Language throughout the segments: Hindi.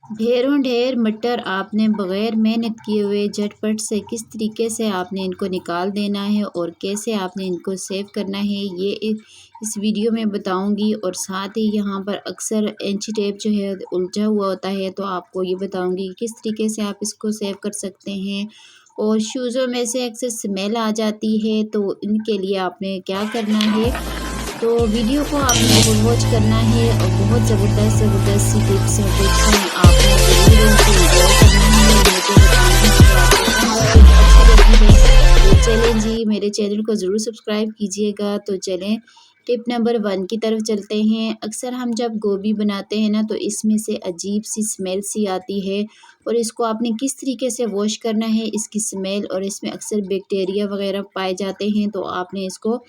ढेरों ढेर मटर आपने बग़ैर मेहनत किए हुए झटपट से किस तरीके से आपने इनको निकाल देना है और कैसे आपने इनको सेव करना है, ये इस वीडियो में बताऊंगी। और साथ ही यहाँ पर अक्सर इंची टेप जो है उलझा हुआ होता है, तो आपको ये बताऊंगी कि किस तरीके से आप इसको सेव कर सकते हैं। और शूज़ों में से अक्सर स्मेल आ जाती है, तो इनके लिए आपने क्या करना है। तो वीडियो को आपने फुल वॉच करना है और बहुत ज़बरदस्त ज़बरदस्त सी टिप्स और ट्रिक्स हैं, आपने ज़रूर इनको एंजॉय करना है। मुझे बताना है कि आपको अच्छी लगी है तो चलें जी, मेरे चैनल को ज़रूर सब्सक्राइब कीजिएगा। तो चलें टिप नंबर 1 की तरफ चलते हैं। अक्सर हम जब गोभी बनाते हैं ना, तो इसमें से अजीब सी स्मेल सी आती है, और इसको आपने किस तरीके से वॉश करना है, इसकी स्मेल और इसमें अक्सर बैक्टीरिया वगैरह पाए जाते हैं, तो आपने इसको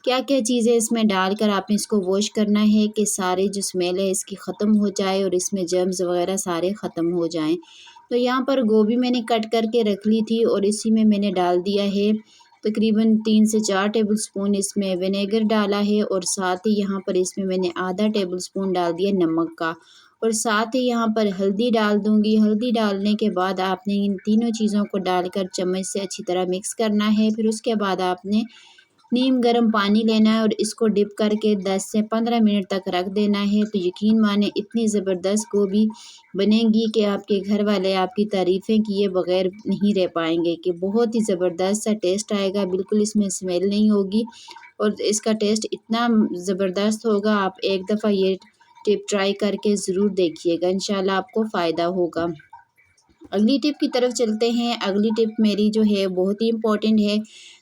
क्या-क्या चीज़ें इसमें डालकर आपने इसको वॉश करना है कि सारी जो स्मेल है इसकी ख़त्म हो जाए और इसमें जर्म्स वग़ैरह सारे ख़त्म हो जाएँ। तो यहाँ पर गोभी मैंने कट करके रख ली थी और इसी में मैंने डाल दिया है तकरीबन 3 से 4 टेबलस्पून इसमें विनेगर डाला है, और साथ ही यहाँ पर इसमें मैंने आधा टेबलस्पून डाल दिया नमक का, और साथ ही यहाँ पर हल्दी डाल दूँगी। हल्दी डालने के बाद आपने इन तीनों चीज़ों को डालकर चम्मच से अच्छी तरह मिक्स करना है। फिर उसके बाद आपने नीम गर्म पानी लेना है और इसको डिप करके 10 से 15 मिनट तक रख देना है। तो यकीन माने इतनी ज़बरदस्त गोभी बनेगी कि आपके घर वाले आपकी तारीफ़ें किए बगैर नहीं रह पाएँगे, कि बहुत ही ज़बरदस्त सा टेस्ट आएगा, बिल्कुल इसमें स्मेल नहीं होगी और इसका टेस्ट इतना ज़बरदस्त होगा। आप एक दफ़ा ये टिप ट्राई करके ज़रूर देखिएगा, इंशाल्लाह आपको फ़ायदा होगा। अगली टिप की तरफ चलते हैं। अगली टिप मेरी जो है बहुत ही इम्पोर्टेंट है।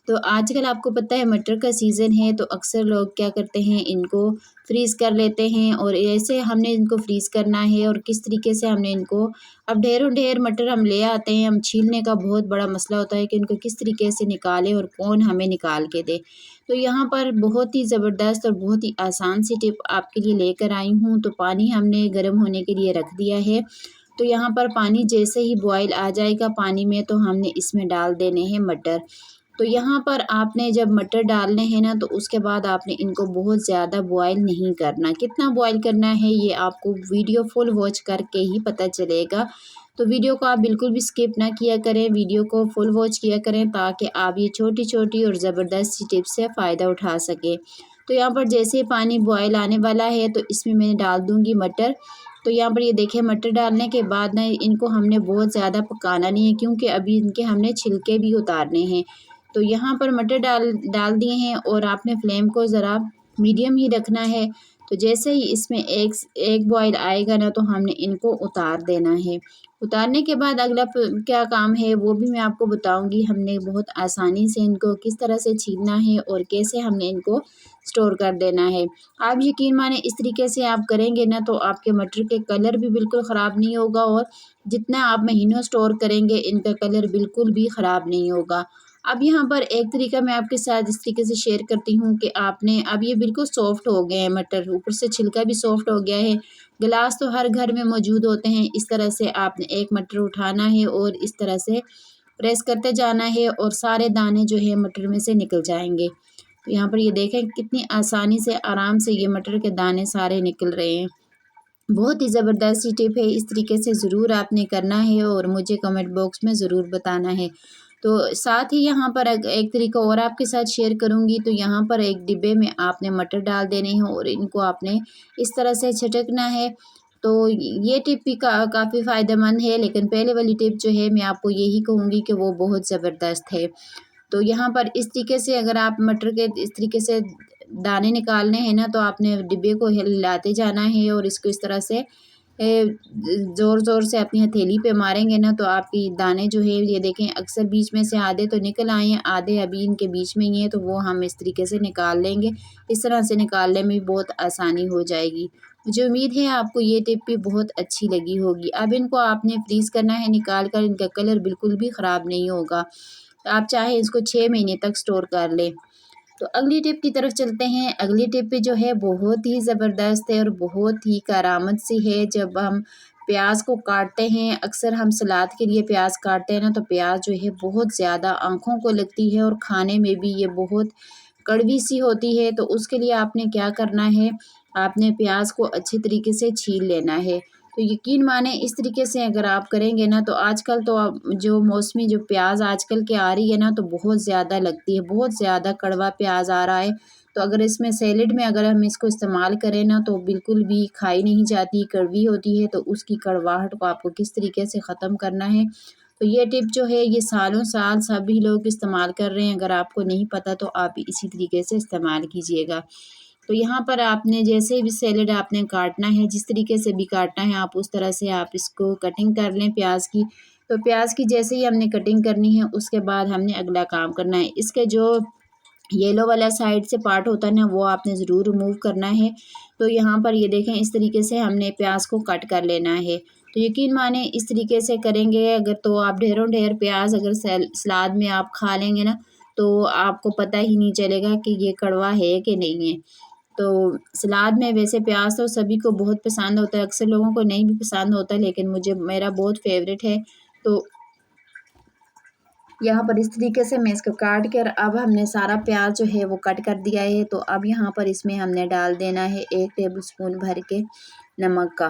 तो आजकल आपको पता है मटर का सीज़न है, तो अक्सर लोग क्या करते हैं, इनको फ्रीज़ कर लेते हैं, और ऐसे हमने इनको फ्रीज़ करना है और किस तरीके से हमने इनको, अब ढेरों ढेर मटर हम ले आते हैं, हम छीलने का बहुत बड़ा मसला होता है कि इनको किस तरीके से निकालें और कौन हमें निकाल के दे। तो यहाँ पर बहुत ही ज़बरदस्त और बहुत ही आसान सी टिप आपके लिए लेकर आई हूँ। तो पानी हमने गर्म होने के लिए रख दिया है। तो यहाँ पर पानी जैसे ही बॉयल आ जाएगा पानी में, तो हमने इसमें डाल देने हैं मटर। तो यहाँ पर आपने जब मटर डालने हैं ना, तो उसके बाद आपने इनको बहुत ज़्यादा बॉयल नहीं करना। कितना बॉयल करना है ये आपको वीडियो फुल वॉच करके ही पता चलेगा। तो वीडियो को आप बिल्कुल भी स्किप ना किया करें, वीडियो को फुल वॉच किया करें, ताकि आप ये छोटी-छोटी और ज़बरदस्त सी टिप्स से फ़ायदा उठा सकें। तो यहाँ पर जैसे ही पानी बॉयल आने वाला है, तो इसमें मैं डाल दूँगी मटर। तो यहाँ पर ये देखिए, मटर डालने के बाद ना इनको हमने बहुत ज़्यादा पकाना नहीं है, क्योंकि अभी इनके हमने छिलके भी उतारने हैं। तो यहाँ पर मटर डाल डाल दिए हैं और आपने फ्लेम को ज़रा मीडियम ही रखना है। तो जैसे ही इसमें एक बॉयल आएगा ना, तो हमने इनको उतार देना है। उतारने के बाद अगला क्या काम है वो भी मैं आपको बताऊंगी। हमने बहुत आसानी से इनको किस तरह से छीलना है और कैसे हमने इनको स्टोर कर देना है। आप यकीन माने इस तरीके से आप करेंगे ना, तो आपके मटर के कलर भी बिल्कुल ख़राब नहीं होगा, और जितना आप महीनों स्टोर करेंगे इनका कलर बिल्कुल भी ख़राब नहीं होगा। अब यहाँ पर एक तरीका मैं आपके साथ इस तरीके से शेयर करती हूँ कि आपने, अब ये बिल्कुल सॉफ्ट हो गए हैं मटर, ऊपर से छिलका भी सॉफ्ट हो गया है। गिलास तो हर घर में मौजूद होते हैं। इस तरह से आपने एक मटर उठाना है और इस तरह से प्रेस करते जाना है, और सारे दाने जो है मटर में से निकल जाएंगे। तो यहाँ पर ये देखें कितनी आसानी से आराम से ये मटर के दाने सारे निकल रहे हैं। बहुत ही ज़बरदस्त सी टिप है, इस तरीके से ज़रूर आपने करना है और मुझे कमेंट बॉक्स में ज़रूर बताना है। तो साथ ही यहाँ पर एक तरीका और आपके साथ शेयर करूँगी। तो यहाँ पर एक डिब्बे में आपने मटर डाल देने हैं और इनको आपने इस तरह से छिटकना है। तो ये टिप भी काफ़ी फ़ायदेमंद है, लेकिन पहले वाली टिप जो है मैं आपको यही कहूँगी कि वो बहुत ज़बरदस्त है। तो यहाँ पर इस तरीके से अगर आप मटर के इस तरीके से दाने निकालने हैं ना, तो आपने डिब्बे को हिलाते जाना है और इसको इस तरह से ज़ोर-ज़ोर से अपनी हथेली पे मारेंगे ना, तो आपकी दाने जो है ये देखें, अक्सर बीच में से आधे तो निकल आए हैं, आधे अभी इनके बीच में ही हैं, तो वो हम इस तरीके से निकाल लेंगे। इस तरह से निकालने में भी बहुत आसानी हो जाएगी। मुझे उम्मीद है आपको ये टिप भी बहुत अच्छी लगी होगी। अब इनको आपने फ्रीज़ करना है निकाल कर, इनका कलर बिल्कुल भी ख़राब नहीं होगा। तो आप चाहे इसको 6 महीने तक स्टोर कर लें। तो अगली टिप की तरफ चलते हैं। अगली टिप भी जो है बहुत ही ज़बरदस्त है और बहुत ही करामत सी है। जब हम प्याज को काटते हैं, अक्सर हम सलाद के लिए प्याज काटते हैं ना, तो प्याज जो है बहुत ज़्यादा आँखों को लगती है और खाने में भी ये बहुत कड़वी सी होती है। तो उसके लिए आपने क्या करना है, आपने प्याज को अच्छी तरीके से छील लेना है। तो यकीन माने इस तरीके से अगर आप करेंगे ना, तो आजकल तो अब जो मौसमी जो प्याज आजकल की आ रही है ना, तो बहुत ज़्यादा लगती है, बहुत ज़्यादा कड़वा प्याज आ रहा है। तो अगर इसमें सैलेड में अगर हम इसको इस्तेमाल करें ना, तो बिल्कुल भी खाई नहीं जाती, कड़वी होती है। तो उसकी कड़वाहट को आपको किस तरीके से ख़त्म करना है, तो ये टिप जो है ये सालों साल सभी लोग इस्तेमाल कर रहे हैं। अगर आपको नहीं पता तो आप इसी तरीके से इस्तेमाल कीजिएगा। तो यहाँ पर आपने जैसे भी सैलेड आपने काटना है, जिस तरीके से भी काटना है आप उस तरह से आप इसको कटिंग कर लें प्याज की। तो प्याज की जैसे ही हमने कटिंग करनी है, उसके बाद हमने अगला काम करना है। इसके जो येलो वाला साइड से पार्ट होता है ना, वो आपने ज़रूर रिमूव करना है। तो यहाँ पर ये देखें, इस तरीके से हमने प्याज को कट कर लेना है। तो यकीन माने इस तरीके से करेंगे अगर, तो आप ढेरों ढेर प्याज अगर सलाद में आप खा लेंगे ना, तो आपको पता ही नहीं चलेगा कि ये कड़वा है कि नहीं है। तो सलाद में वैसे प्याज तो सभी को बहुत पसंद होता है, अक्सर लोगों को नहीं भी पसंद होता, लेकिन मुझे मेरा बहुत फेवरेट है। तो यहाँ पर इस तरीके से मैं इसको काट कर, अब हमने सारा प्याज जो है वो कट कर दिया है। तो अब यहाँ पर इसमें हमने डाल देना है 1 टेबलस्पून भर के नमक का।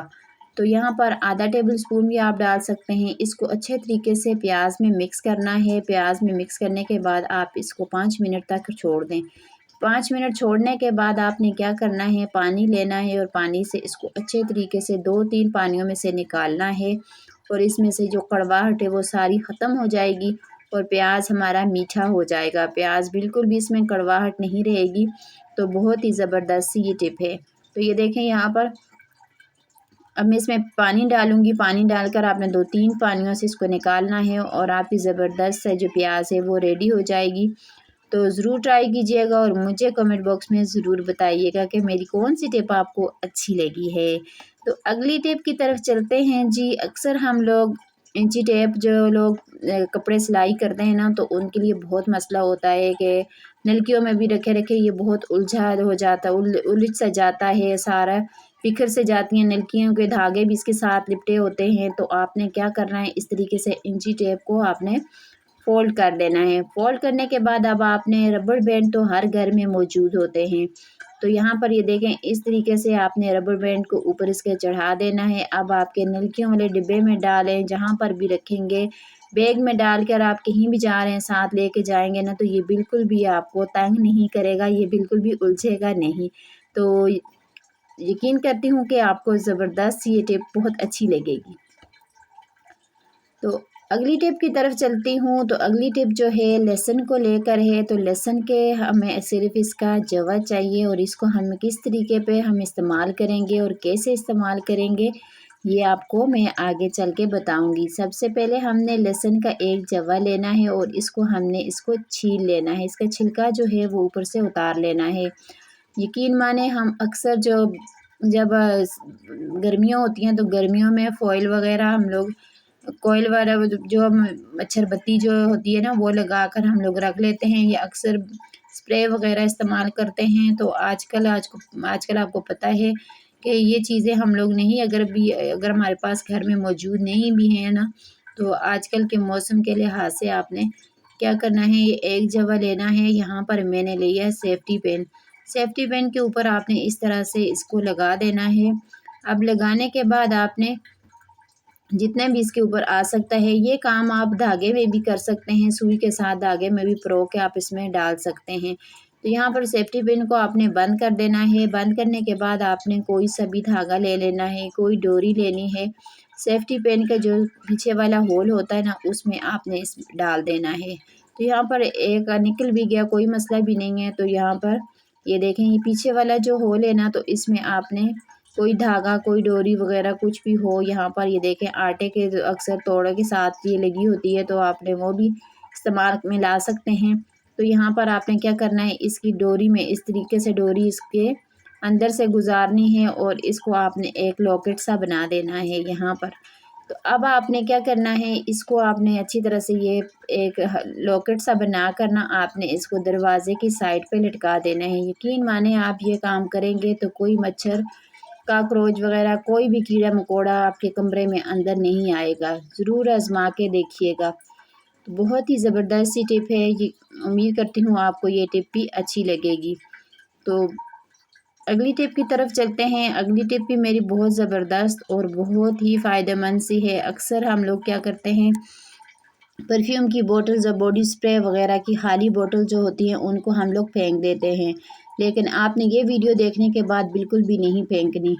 तो यहाँ पर आधा टेबल स्पून भी आप डाल सकते हैं। इसको अच्छे तरीके से प्याज में मिक्स करना है। प्याज में मिक्स करने के बाद आप इसको 5 मिनट तक छोड़ दें। 5 मिनट छोड़ने के बाद आपने क्या करना है, पानी लेना है और पानी से इसको अच्छे तरीके से 2-3 पानियों में से निकालना है, और इसमें से जो कड़वाहट है वो सारी ख़त्म हो जाएगी और प्याज हमारा मीठा हो जाएगा। प्याज बिल्कुल भी इसमें कड़वाहट नहीं रहेगी। तो बहुत ही ज़बरदस्त ये टिप है। तो ये देखें यहाँ पर, अब मैं इसमें पानी डालूँगी। पानी डालकर आपने 2-3 पानियों से इसको निकालना है और आपकी ज़बरदस्त जो प्याज है वो रेडी हो जाएगी। तो ज़रूर ट्राई कीजिएगा और मुझे कमेंट बॉक्स में ज़रूर बताइएगा कि मेरी कौन-सी टिप आपको अच्छी लगी है। तो अगली टिप की तरफ चलते हैं जी। अक्सर हम लोग इंची टेप, जो लोग कपड़े सिलाई करते हैं ना, तो उनके लिए बहुत मसला होता है कि नलकियों में भी रखे-रखे ये बहुत उलझा हो जाता है, उलझ सा जाता है सारा, बिखर से जाती हैं नलकियों के धागे भी इसके साथ लिपटे होते हैं। तो आपने क्या करना है, इस तरीके से इंची टेप को आपने फ़ोल्ड कर देना है। फ़ोल्ड करने के बाद अब आपने रबर बैंड तो हर घर में मौजूद होते हैं। तो यहाँ पर ये देखें, इस तरीके से आपने रबर बैंड को ऊपर इसके चढ़ा देना है। अब आपके नलकियों वाले डिब्बे में डालें, जहाँ पर भी रखेंगे, बैग में डालकर आप कहीं भी जा रहे हैं, साथ लेके जाएँगे ना, तो ये बिल्कुल भी आपको तंग नहीं करेगा, ये बिल्कुल भी उलझेगा नहीं। तो यकीन करती हूँ कि आपको ज़बरदस्त ये टिप बहुत अच्छी लगेगी। तो अगली टिप की तरफ चलती हूँ। तो अगली टिप जो है लहसुन को लेकर है। तो लहसुन के हमें सिर्फ़ इसका जवा चाहिए और इसको हम किस तरीके पे हम इस्तेमाल करेंगे और कैसे इस्तेमाल करेंगे, ये आपको मैं आगे चल के बताऊँगी। सबसे पहले हमने लहसुन का एक जवा लेना है और इसको छील लेना है। इसका छिलका जो है वो ऊपर से उतार लेना है। यकीन माने हम अक्सर जब गर्मियाँ होती हैं, तो गर्मियों में फ़ॉइल वग़ैरह हम लोग कोयल वाला वो जो हम मच्छर बत्ती जो होती है ना, वो लगाकर हम लोग रख लेते हैं, या अक्सर स्प्रे वग़ैरह इस्तेमाल करते हैं। तो आजकल आपको पता है कि ये चीज़ें हम लोग नहीं, अगर हमारे पास घर में मौजूद नहीं भी हैं ना, तो आजकल के मौसम के लिहाज से आपने क्या करना है, ये एक जवा लेना है। यहाँ पर मैंने लिया है सेफ्टी पिन। सेफ्टी पिन के ऊपर आपने इस तरह से इसको लगा देना है। अब लगाने के बाद आपने जितने भी इसके ऊपर आ सकता है, ये काम आप धागे में भी कर सकते हैं, सुई के साथ धागे में भी पिरो के आप इसमें डाल सकते हैं। तो यहाँ पर सेफ्टी पिन को आपने बंद कर देना है। बंद करने के बाद आपने कोई सा भी धागा ले लेना है, कोई डोरी लेनी है। सेफ्टी पिन का जो पीछे वाला होल होता है ना, उसमें आपने इस डाल देना है। तो यहाँ पर एक निकल भी गया, कोई मसला भी नहीं है। तो यहाँ पर ये देखें, ये पीछे वाला जो होल है ना, तो इसमें आपने कोई धागा, कोई डोरी वग़ैरह कुछ भी हो, यहाँ पर ये देखें आटे के जो अक्सर तोड़े के साथ ये लगी होती है, तो आपने वो भी इस्तेमाल में ला सकते हैं। तो यहाँ पर आपने क्या करना है, इसकी डोरी में इस तरीके से डोरी इसके अंदर से गुज़ारनी है और इसको आपने एक लॉकेट सा बना देना है यहाँ पर। तो अब आपने क्या करना है, इसको आपने अच्छी तरह से ये एक लॉकेट सा बना कर ना, आपने इसको दरवाज़े की साइड पे लटका देना है। यकीन माने आप ये काम करेंगे तो कोई मच्छर, कॉकरोच वग़ैरह कोई भी कीड़ा-मकोड़ा आपके कमरे में अंदर नहीं आएगा। ज़रूर आज़मा के देखिएगा। तो बहुत ही ज़बरदस्त सी टिप है ये, उम्मीद करती हूँ आपको ये टिप भी अच्छी लगेगी। तो अगली टिप की तरफ चलते हैं। अगली टिप भी मेरी बहुत ज़बरदस्त और बहुत ही फ़ायदेमंद सी है। अक्सर हम लोग क्या करते हैं, परफ्यूम की बोतल्स और बॉडी स्प्रे वगैरह की खाली बोतल जो होती हैं उनको हम लोग फेंक देते हैं, लेकिन आपने ये वीडियो देखने के बाद बिल्कुल भी नहीं फेंकनी।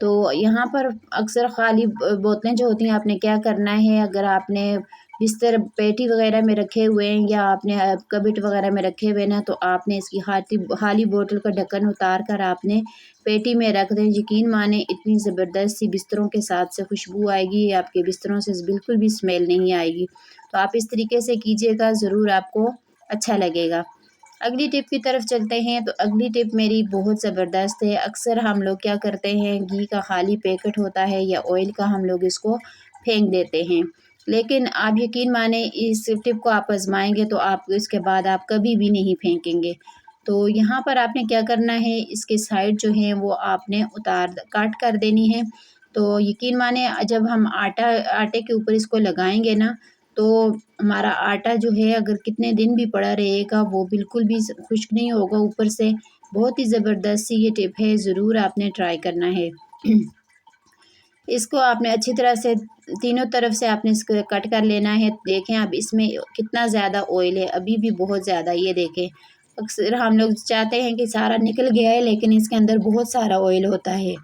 तो यहाँ पर अक्सर खाली बोतलें जो होती हैं, आपने क्या करना है, अगर आपने बिस्तर पेटी वगैरह में रखे हुए हैं या आपने कबर्ड वगैरह में रखे हुए ना, तो आपने इसकी खाली बोतल का ढक्कन उतार कर आपने पेटी में रख दें। यकीन माने इतनी ज़बरदस्त सी बिस्तरों के साथ से खुशबू आएगी, आपके बिस्तरों से बिल्कुल भी स्मेल नहीं आएगी। तो आप इस तरीके से कीजिएगा, ज़रूर आपको अच्छा लगेगा। अगली टिप की तरफ चलते हैं। तो अगली टिप मेरी बहुत ज़बरदस्त है। अक्सर हम लोग क्या करते हैं, घी का खाली पैकेट होता है या ऑयल का, हम लोग इसको फेंक देते हैं, लेकिन आप यकीन माने इस टिप को आप आजमाएंगे तो आप इसके बाद आप कभी भी नहीं फेंकेंगे। तो यहाँ पर आपने क्या करना है, इसके साइड जो है वो आपने काट कर देनी है। तो यकीन माने जब हम आटे के ऊपर इसको लगाएंगे ना, तो हमारा आटा जो है अगर कितने दिन भी पड़ा रहेगा वो बिल्कुल भी खुश्क नहीं होगा ऊपर से। बहुत ही ज़बरदस्त सी ये टिप है, ज़रूर आपने ट्राई करना है। इसको आपने अच्छी तरह से तीनों तरफ से आपने इसको कट कर लेना है। देखें अब इसमें कितना ज़्यादा ऑयल है, अभी भी बहुत ज़्यादा, ये देखें। अक्सर हम लोग चाहते हैं कि सारा निकल गया है, लेकिन इसके अंदर बहुत सारा ऑयल होता है।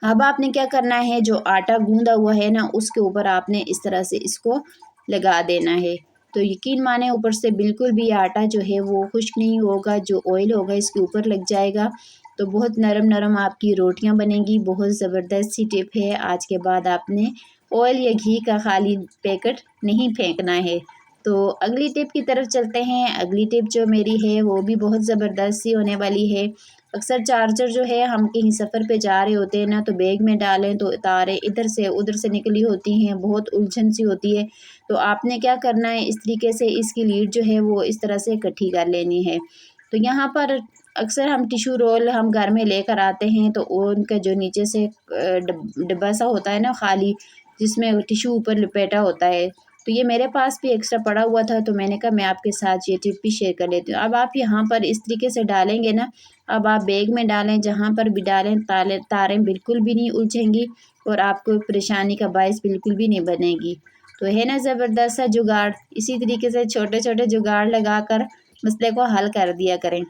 अब आपने क्या करना है, जो आटा गूंदा हुआ है ना, उसके ऊपर आपने इस तरह से इसको लगा देना है। तो यकीन माने ऊपर से बिल्कुल भी आटा जो है वो खुश्क नहीं होगा, जो ऑयल होगा इसके ऊपर लग जाएगा। तो बहुत नरम नरम आपकी रोटियां बनेंगी। बहुत ज़बरदस्त सी टिप है। आज के बाद आपने ऑयल या घी का खाली पैकेट नहीं फेंकना है। तो अगली टिप की तरफ चलते हैं। अगली टिप जो मेरी है वो भी बहुत ज़बरदस्त सी होने वाली है। अक्सर चार्जर जो है, हम कहीं सफ़र पे जा रहे होते हैं ना, तो बैग में डालें तो तारें इधर से उधर से निकली होती हैं, बहुत उलझन सी होती है। तो आपने क्या करना है, इस तरीके से इसकी लीड जो है वो इस तरह से इकट्ठी कर लेनी है। तो यहाँ पर अक्सर हम टिश्यू रोल हम घर में लेकर आते हैं, तो उनका जो नीचे से डिब्बा सा होता है ना खाली, जिसमें टिश्यू ऊपर लपेटा होता है, तो ये मेरे पास भी एक्स्ट्रा पड़ा हुआ था, तो मैंने कहा मैं आपके साथ ये टिप भी शेयर कर लेती हूँ। अब आप यहाँ पर इस तरीके से डालेंगे ना, अब आप बैग में डालें, जहाँ पर भी डालें, तारें बिल्कुल भी नहीं उलझेंगी और आपको परेशानी का बायस बिल्कुल भी नहीं बनेगी। तो है ना ज़बरदस्त सा जुगाड़। इसी तरीके से छोटे छोटे जुगाड़ लगाकर मसले को हल कर दिया करें।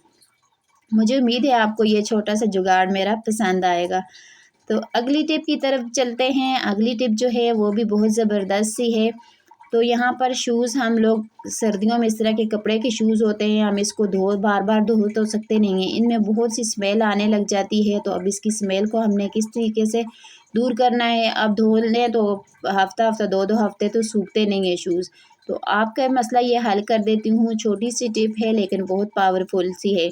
मुझे उम्मीद है आपको ये छोटा सा जुगाड़ मेरा पसंद आएगा। तो अगली टिप की तरफ चलते हैं। अगली टिप जो है वो भी बहुत ज़बरदस्त सी है। तो यहाँ पर शूज़, हम लोग सर्दियों में इस तरह के कपड़े के शूज़ होते हैं, हम इसको बार बार धो तो सकते नहीं हैं, इनमें बहुत सी स्मेल आने लग जाती है। तो अब इसकी स्मेल को हमने किस तरीके से दूर करना है, अब धो लें तो हफ्ता हफ्ता 2 हफ्ते तो सूखते नहीं है शूज़। तो आपका मसला ये हल कर देती हूँ। छोटी सी टिप है लेकिन बहुत पावरफुल सी है।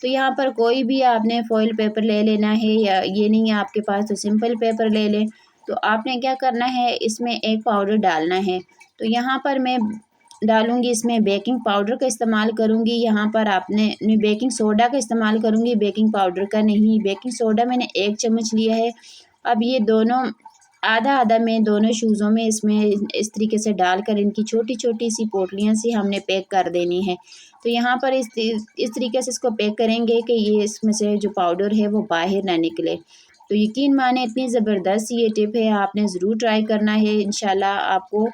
तो यहाँ पर कोई भी आपने फॉइल पेपर ले लेना है, या ये नहीं है आपके पास तो सिंपल पेपर ले लें। तो आपने क्या करना है, इसमें एक पाउडर डालना है। तो यहाँ पर मैं डालूँगी, इसमें बेकिंग पाउडर का इस्तेमाल करूँगी। यहाँ पर आपने बेकिंग सोडा का इस्तेमाल करूँगी, बेकिंग पाउडर का नहीं। बेकिंग सोडा मैंने 1 चम्मच लिया है। अब ये दोनों आधा-आधा मैं दोनों शूज़ों में इसमें इस तरीके से डालकर इनकी छोटी-छोटी सी पोटलियाँ सी हमने पैक कर देनी है। तो यहाँ पर इस तरीके से इसको पैक करेंगे कि ये इसमें से जो पाउडर है वो बाहर ना निकले। तो यकीन माने इतनी ज़बरदस्त ये टिप है, आपने ज़रूर ट्राई करना है। इंशाल्लाह आपको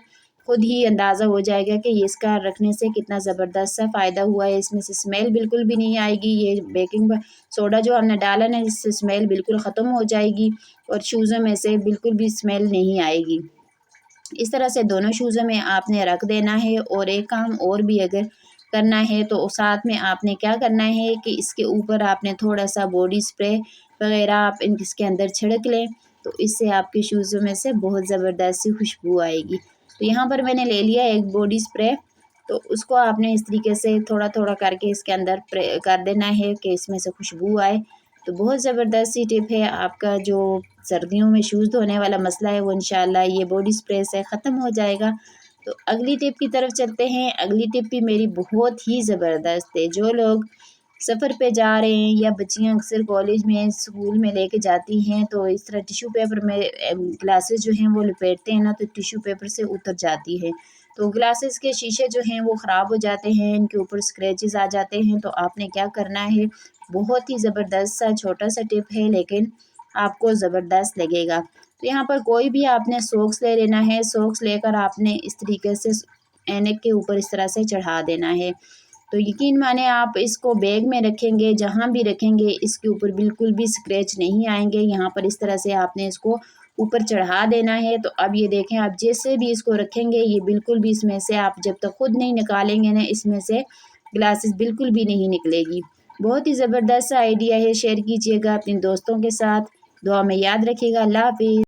खुद ही अंदाज़ा हो जाएगा कि ये इसका रखने से कितना ज़बरदस्त सा फ़ायदा हुआ है। इसमें से स्मेल बिल्कुल भी नहीं आएगी। ये बेकिंग सोडा जो हमने डाला ना, इससे स्मेल बिल्कुल ख़त्म हो जाएगी और शूज़ों में से बिल्कुल भी स्मेल नहीं आएगी। इस तरह से दोनों शूज़ों में आपने रख देना है। और एक काम और भी अगर करना है, तो साथ में आपने क्या करना है कि इसके ऊपर आपने थोड़ा-सा बॉडी स्प्रे वग़ैरह आप इसके अंदर छिड़क लें, तो इससे आपके शूज़ों में से बहुत ज़बरदस्त सी खुशबू आएगी। तो यहाँ पर मैंने ले लिया एक बॉडी स्प्रे, तो उसको आपने इस तरीके से थोड़ा-थोड़ा करके इसके अंदर कर देना है कि इसमें से खुशबू आए। तो बहुत ज़बरदस्त सी टिप है। आपका जो सर्दियों में शूज़ धोने वाला मसला है वो इंशाल्लाह ये बॉडी स्प्रे से ख़त्म हो जाएगा। तो अगली टिप की तरफ चलते हैं। अगली टिप भी मेरी बहुत ही ज़बरदस्त है। जो लोग सफ़र पे जा रहे हैं या बच्चियाँ अक्सर कॉलेज में, स्कूल में लेके जाती हैं, तो इस तरह टिश्यू पेपर में ग्लासेस जो हैं वो लपेटते हैं ना, तो टिश्यू पेपर से उतर जाती है। तो ग्लासेस के शीशे जो हैं वो ख़राब हो जाते हैं, इनके ऊपर स्क्रैचेस आ जाते हैं। तो आपने क्या करना है, बहुत ही ज़बरदस्त सा छोटा सा टिप है लेकिन आपको ज़बरदस्त लगेगा। तो यहाँ पर कोई भी आपने सॉक्स ले लेना है, सॉक्स लेकर आपने इस तरीके से ऐनक के ऊपर इस तरह से चढ़ा देना है। तो यकीन माने आप इसको बैग में रखेंगे, जहाँ भी रखेंगे इसके ऊपर बिल्कुल भी स्क्रैच नहीं आएंगे। यहाँ पर इस तरह से आपने इसको ऊपर चढ़ा देना है। तो अब ये देखें, आप जैसे भी इसको रखेंगे ये बिल्कुल भी इसमें से, आप जब तक खुद नहीं निकालेंगे ना, इसमें से ग्लासेस बिल्कुल भी नहीं निकलेगी। बहुत ही ज़बरदस्त आइडिया है, शेयर कीजिएगा अपने दोस्तों के साथ। दुआ में याद रखिएगा। अल्लाह हाफिज़।